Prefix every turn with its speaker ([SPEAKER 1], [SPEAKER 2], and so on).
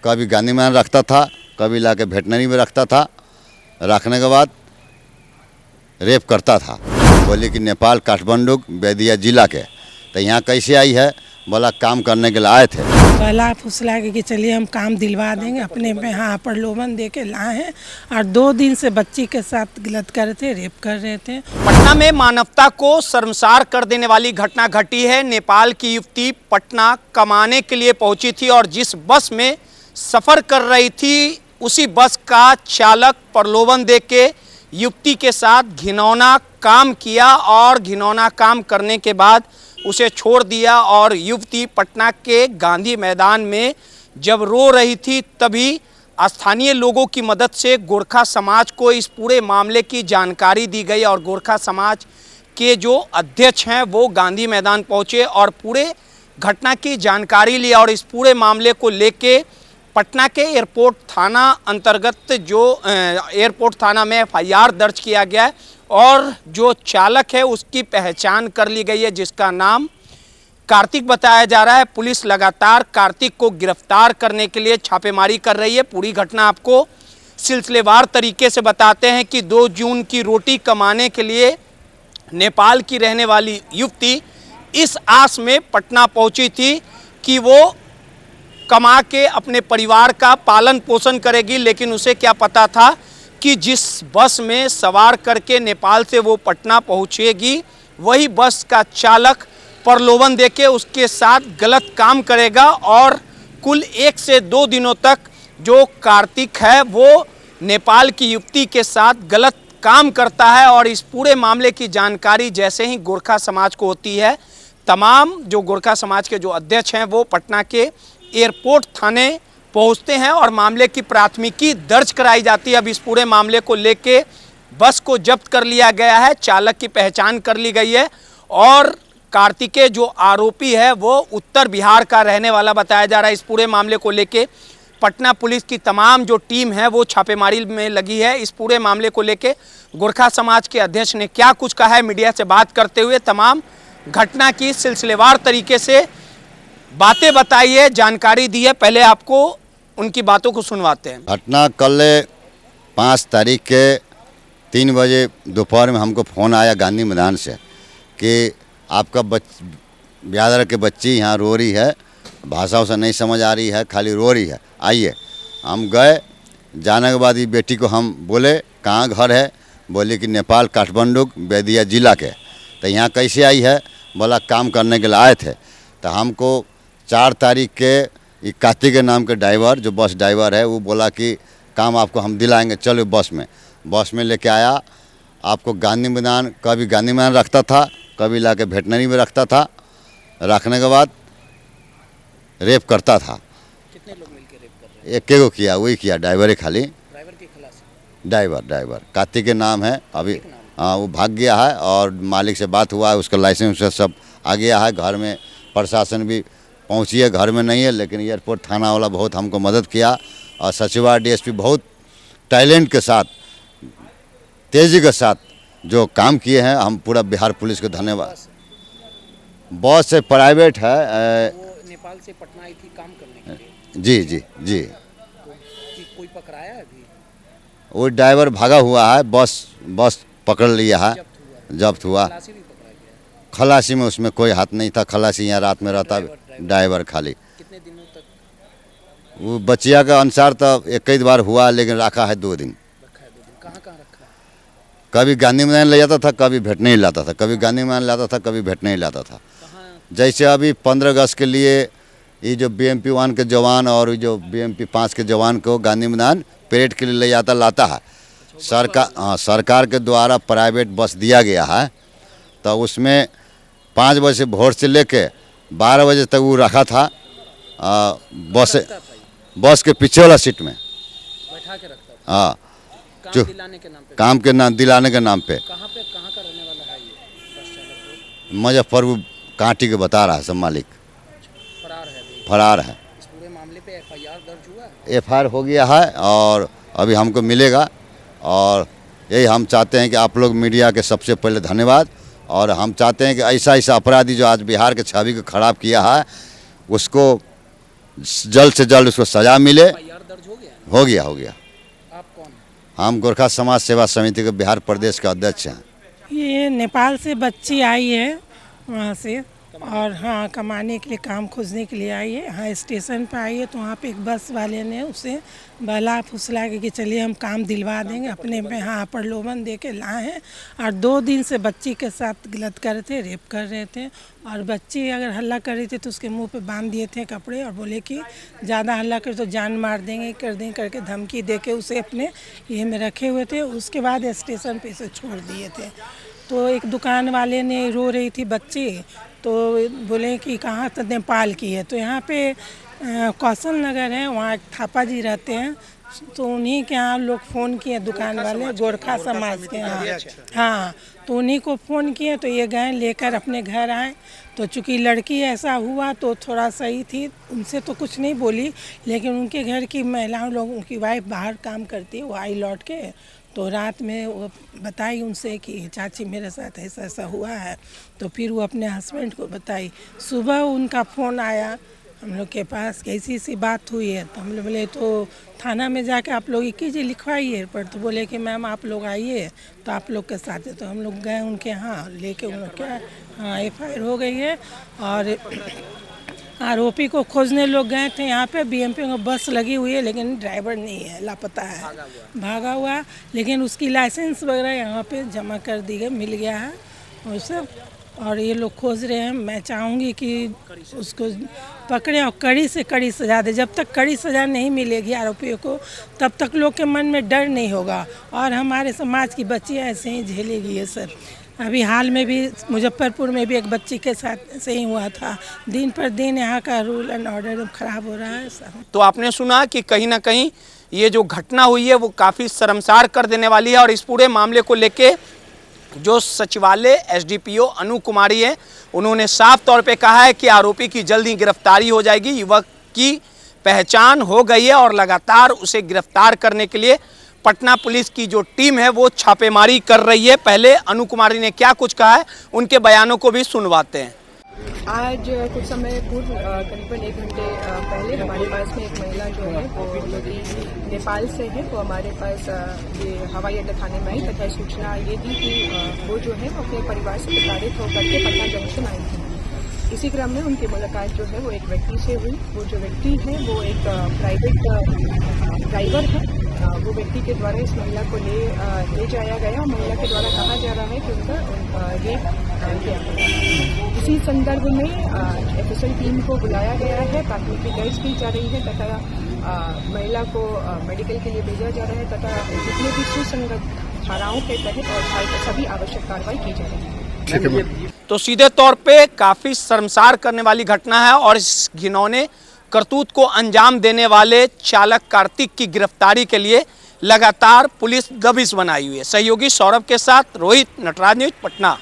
[SPEAKER 1] कभी गांधी मैदान रखता था, कभी लाके वेटनरी में रखता था। रखने के बाद रेप करता था। बोली कि नेपाल काठमांडू बेदिया जिला के, तो यहाँ कैसे आई है? बोला काम करने के लिए आए थे।
[SPEAKER 2] पहला फुसला के कि चलिए हम काम दिलवा देंगे, अपने पे हाँ प्रलोभन दे के लाए हैं और 2 दिन से बच्ची के साथ गलत कर रहे थे, रेप कर रहे थे।
[SPEAKER 3] पटना में मानवता को शर्मसार कर देने वाली घटना घटी है। नेपाल की युवती पटना कमाने के लिए पहुंची थी और जिस बस में सफ़र कर रही थी उसी बस का चालक प्रलोभन दे के युवती के साथ घिनौना काम किया और घिनौना काम करने के बाद उसे छोड़ दिया। और युवती पटना के गांधी मैदान में जब रो रही थी तभी स्थानीय लोगों की मदद से गोरखा समाज को इस पूरे मामले की जानकारी दी गई और गोरखा समाज के जो अध्यक्ष हैं वो गांधी मैदान पहुंचे और पूरे घटना की जानकारी ली और इस पूरे मामले को लेके पटना के एयरपोर्ट थाना अंतर्गत जो एयरपोर्ट थाना में FIR दर्ज किया गया है और जो चालक है उसकी पहचान कर ली गई है, जिसका नाम कार्तिक बताया जा रहा है। पुलिस लगातार कार्तिक को गिरफ्तार करने के लिए छापेमारी कर रही है। पूरी घटना आपको सिलसिलेवार तरीके से बताते हैं कि 2 जून की रोटी कमाने के लिए नेपाल की रहने वाली युवती इस आस में पटना पहुंची थी कि वो कमा के अपने परिवार का पालन पोषण करेगी, लेकिन उसे क्या पता था कि जिस बस में सवार करके नेपाल से वो पटना पहुंचेगी वही बस का चालक प्रलोभन देके उसके साथ गलत काम करेगा और कुल 1 से 2 दिनों तक जो कार्तिक है वो नेपाल की युवती के साथ गलत काम करता है। और इस पूरे मामले की जानकारी जैसे ही गोरखा समाज को होती है, तमाम जो गोरखा समाज के जो अध्यक्ष हैं वो पटना के एयरपोर्ट थाने पहुंचते हैं और मामले की प्राथमिकी दर्ज कराई जाती है। अब इस पूरे मामले को लेके बस को जब्त कर लिया गया है, चालक की पहचान कर ली गई है और कार्तिकेय जो आरोपी है वो उत्तर बिहार का रहने वाला बताया जा रहा है। इस पूरे मामले को लेके पटना पुलिस की तमाम जो टीम है वो छापेमारी में लगी है। इस पूरे मामले को लेके गोरखा समाज के अध्यक्ष ने क्या कुछ कहा है, मीडिया से बात करते हुए तमाम घटना की सिलसिलेवार तरीके से बातें बताई है, जानकारी दी है। पहले आपको उनकी बातों को सुनवाते हैं।
[SPEAKER 1] घटना कल 5 तारीख के 3 बजे दोपहर में हमको फ़ोन आया गांधी मैदान से कि आपका ब्यादर के बच्ची यहाँ रो रही है, भाषा उसे नहीं समझ आ रही है, खाली रो रही है, आइए। हम गए, जाने के बाद ये बेटी को हम बोले कहाँ घर है? बोले कि नेपाल काठमांडू बेदिया जिला के, तो यहाँ कैसे आई है? बोला काम करने के लिए आए थे। तो हमको 4 तारीख के कार्तिक के नाम के ड्राइवर जो बस ड्राइवर है वो बोला कि काम आपको हम दिलाएंगे, चलो बस में लेके आया। आपको गांधी मैदान, कभी गांधी मैदान रखता था, कभी लाके वेटनरी में रखता था। रखने के बाद रेप करता था।
[SPEAKER 3] कितने लोग मिलकर रेप कर रहे हैं?
[SPEAKER 1] एक को किया, वही किया, ड्राइवर ही खाली।
[SPEAKER 3] ड्राइवर की खलासी?
[SPEAKER 1] ड्राइवर कार्तिक के नाम है। अभी हाँ वो भाग गया है और मालिक से बात हुआ है, उसका लाइसेंस सब आ गया है। घर में प्रशासन भी पहुंची है, घर में नहीं है, लेकिन एयरपोर्ट थाना वाला बहुत हमको मदद किया और सचिवालय DSP बहुत टैलेंट के साथ, तेज़ी के साथ जो काम किए हैं। हम पूरा बिहार पुलिस को धन्यवाद। बस से प्राइवेट है।
[SPEAKER 3] वो नेपाल से पटना आई थी काम करने के लिए?
[SPEAKER 1] जी।
[SPEAKER 3] तो कोई पकड़ाया है अभी?
[SPEAKER 1] वो ड्राइवर भागा हुआ है, बस पकड़ लिया है, जब्त हुआ।
[SPEAKER 3] खलासी भी पकड़ा गया?
[SPEAKER 1] खलासी में उसमें कोई हाथ नहीं था, खलासी यहाँ रात में रहता, ड्राइवर खाली।
[SPEAKER 3] कितने दिनों तक?
[SPEAKER 1] वो बच्चिया के अनुसार तो 1 बार हुआ, लेकिन रखा है 2 दिन।
[SPEAKER 3] रखा है 2 दिन? कहाँ रखा है?
[SPEAKER 1] कभी गांधी मैदान ले जाता था, कभी वेटनरी लाता था, कभी गांधी मैदान लाता था, कभी वेटनरी लाता था। जैसे अभी 15 अगस्त के लिए ये जो BMP 1 के जवान और जो BMP 5 के जवान को गांधी मैदान परेड के लिए ले जाता लाता है। सरकार के द्वारा प्राइवेट बस दिया गया है, तो उसमें 5 बजे से भोर से लेके 12 बजे तक वो रखा था। बस के पीछे वाला सीट में
[SPEAKER 3] बैठा के रखता था।
[SPEAKER 1] हाँ,
[SPEAKER 3] काम दिलाने के नाम पे?
[SPEAKER 1] काम के नाम दिलाने के नाम पे।
[SPEAKER 3] कहाँ का रहने वाला है ये बस चालक?
[SPEAKER 1] मुजफ्फरपुर कांटी के बता रहा है सब मालिक। फरार है।
[SPEAKER 3] इस पूरे मामले पे FIR दर्ज हुआ है?
[SPEAKER 1] FIR हो गया है और अभी हमको मिलेगा। और यही हम चाहते हैं कि आप लोग मीडिया के सबसे पहले धन्यवाद, और हम चाहते हैं कि ऐसा अपराधी जो आज बिहार के छवि को खराब किया है उसको जल्द से जल्द उसको सज़ा मिले।
[SPEAKER 3] दर्ज हो गया?
[SPEAKER 1] हो गया।
[SPEAKER 3] आप कौन हैं?
[SPEAKER 1] हम गोरखा समाज सेवा समिति के बिहार प्रदेश के अध्यक्ष हैं।
[SPEAKER 2] ये नेपाल से बच्ची आई है वहाँ से, और हाँ कमाने के लिए, काम खोजने के लिए आई है। हाँ स्टेशन पे आई है तो वहाँ पे एक बस वाले ने उसे बहला फुसला के कि चलिए हम काम दिलवा देंगे, अपने पे हाँ प्रलोभन दे के लाए हैं। और 2 दिन से बच्ची के साथ गलत कर रहे थे, रेप कर रहे थे। और बच्ची अगर हल्ला कर रही थी तो उसके मुंह पे बांध दिए थे कपड़े और बोले कि ज़्यादा हल्ला करे तो जान मार देंगे, कर देंगे करके धमकी दे के उसे अपने ये में रखे हुए थे। उसके बाद स्टेशन पे इसे छोड़ दिए थे। तो एक दुकान वाले ने, रो रही थी बच्ची, तो बोले कि कहाँ, तो नेपाल की है। तो यहाँ पे कौशल नगर है, वहाँ एक थापा जी रहते हैं, तो उन्हीं के यहाँ लोग फ़ोन किए, दुकान वाले गोरखा समाज के यहाँ। हाँ तो उन्हीं को फ़ोन किए तो ये गए लेकर अपने घर आए। तो चूँकि लड़की ऐसा हुआ तो थोड़ा सही थी, उनसे तो कुछ नहीं बोली, लेकिन उनके घर की महिलाओं लोग, उनकी वाइफ बाहर काम करती है, वो आई लौट के तो रात में वो बताई उनसे कि चाची मेरे साथ ऐसा ऐसा हुआ है। तो फिर वो अपने हस्बैंड को बताई। सुबह उनका फ़ोन आया हम लोग के पास कि ऐसी ऐसी बात हुई है। तो हम लोग बोले तो थाना में जाके आप लोग कीजिए, लिखवाइए। पर तो बोले कि मैम आप लोग आइए तो आप लोग के साथ है। तो हम लोग गए उनके यहाँ, लेके उन लोग क्या, हाँ FIR हो गई है। और आरोपी को खोजने लोग गए थे यहाँ पे, BMP में बस लगी हुई है लेकिन ड्राइवर नहीं है, लापता है, भागा हुआ। लेकिन उसकी लाइसेंस वगैरह यहाँ पे जमा कर दी गई, मिल गया है और सब। और ये लोग खोज रहे हैं। मैं चाहूँगी कि उसको पकड़े और कड़ी से कड़ी सज़ा दे। जब तक कड़ी सज़ा नहीं मिलेगी आरोपियों को, तब तक लोग के मन में डर नहीं होगा। और हमारे समाज की बच्चियाँ ऐसे ही झेलेगी ये सब। अभी हाल में भी मुजफ्फरपुर में भी एक बच्ची के साथ ऐसे ही हुआ था। दिन पर दिन यहाँ का रूल एंड ऑर्डर खराब हो रहा है सब।
[SPEAKER 3] तो आपने सुना कि कहीं ना कहीं ये जो घटना हुई है वो काफ़ी शर्मसार कर देने वाली है। और इस पूरे मामले को लेके जो सचिवालय SDPO अनु कुमारी है, उन्होंने साफ तौर पे कहा है कि आरोपी की जल्द ही गिरफ्तारी हो जाएगी। युवक की पहचान हो गई है और लगातार उसे गिरफ्तार करने के लिए पटना पुलिस की जो टीम है वो छापेमारी कर रही है। पहले अनु कुमारी ने क्या कुछ कहा है, उनके बयानों को भी सुनवाते हैं।
[SPEAKER 4] आज कुछ समय पूर्व करीबन 1 घंटे पहले हमारे पास में एक महिला जो है वो यदि नेपाल से है, वो हमारे पास ये हवाई अड्डा थाने में आई तथा सूचना ये दी कि वो जो है वो अपने परिवार से प्रताड़ित होकर के पटना जंक्शन आई थी। इसी क्रम में उनकी मुलाकात जो है वो एक व्यक्ति से हुई। वो जो व्यक्ति है वो एक प्राइवेट ड्राइवर है। वो व्यक्ति के द्वारा इस महिला को ले जाया गया। महिला के द्वारा कहा जा रहा है कि उनका रेप किया गया। इसी संदर्भ में FSL टीम को बुलाया गया है, प्राथमिकी दर्ज की जा रही है तथा महिला को मेडिकल के लिए भेजा जा रहा है तथा जितने भी सुसंगत धाराओं के तहत और सभी आवश्यक कार्रवाई की जा रही है।
[SPEAKER 3] तो सीधे तौर पे काफ़ी शर्मसार करने वाली घटना है और इस घिनौने करतूत को अंजाम देने वाले चालक कार्तिक की गिरफ्तारी के लिए लगातार पुलिस दबिश बनाई हुई है। सहयोगी सौरभ के साथ रोहित, नटराज न्यूज, पटना।